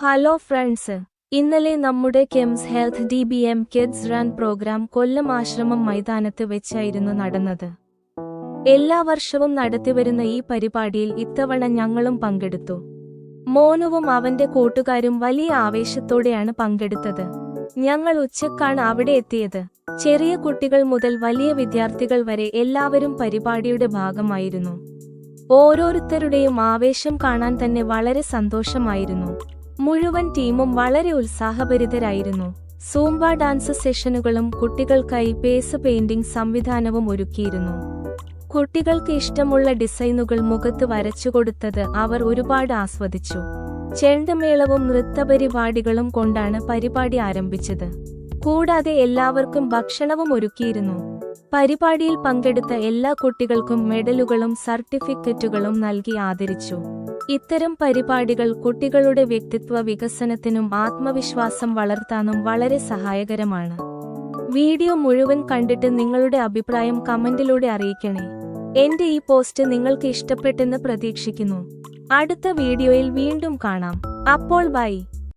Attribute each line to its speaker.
Speaker 1: Hello friends, ഇന്നലെ നമ്മുടെ KIMS health DBM kids run programme Kollam Ashramam മൈതാനത്ത് വെച്ചായിരുന്നു നടന്നത്. എല്ലാ വർഷവും നടത്തിവരുന്ന ഈ പരിപാടിയിൽ ഇത്തവണ ഞങ്ങളും പങ്കെടുത്തു. മോനുവും അവന്റെ കൂട്ടുകാരും വലിയ ആവേശത്തോടെയാണ് പങ്കെടുത്തത്. ഞങ്ങൾ ഉച്ചക്കാണ് അവിടെ എത്തിയത്. ചെറിയ കുട്ടികൾ മുതൽ വലിയ വിദ്യാർത്ഥികൾ വരെ എല്ലാവരും പരിപാടിയുടെ ഭാഗമായിരുന്നു. ഓരോരുത്തരുടെയും ആവേശം കാണാൻ തന്നെ വളരെ സന്തോഷമായിരുന്നു. മുഴുവൻ ടീമും വളരെ ഉത്സാഹഭരിതരായിരുന്നു. സൂംബ ഡാൻസ് സെഷനുകളും കുട്ടികൾക്കായി പേസ് പെയിന്റിംഗ് സംവിധാനവും ഒരുക്കിയിരുന്നു. കുട്ടികൾക്ക് ഇഷ്ടമുള്ള ഡിസൈനുകൾ മുഖത്ത് വരച്ചുകൊടുത്തത് അവർ ഒരുപാട് ആസ്വദിച്ചു. ചെണ്ടമേളവും നൃത്തപരിപാടികളും കൊണ്ടാണ് പരിപാടി ആരംഭിച്ചത്. കൂടാതെ എല്ലാവർക്കും ഭക്ഷണവും ഒരുക്കിയിരുന്നു. പരിപാടിയിൽ പങ്കെടുത്ത എല്ലാ കുട്ടികൾക്കും മെഡലുകളും സർട്ടിഫിക്കറ്റുകളും നൽകി ആദരിച്ചു. ഇത്തരം പരിപാടികൾ കുട്ടികളുടെ വ്യക്തിത്വ വികസനത്തിനും ആത്മവിശ്വാസം വളർത്താനും വളരെ സഹായകരമാണ്. വീഡിയോ മുഴുവൻ കണ്ടിട്ട് നിങ്ങളുടെ അഭിപ്രായം കമന്റിലൂടെ അറിയിക്കണേ. എന്റെ ഈ പോസ്റ്റ് നിങ്ങൾക്ക് ഇഷ്ടപ്പെട്ടെന്ന് പ്രതീക്ഷിക്കുന്നു. അടുത്ത വീഡിയോയിൽ വീണ്ടും കാണാം. അപ്പോൾ ബൈ.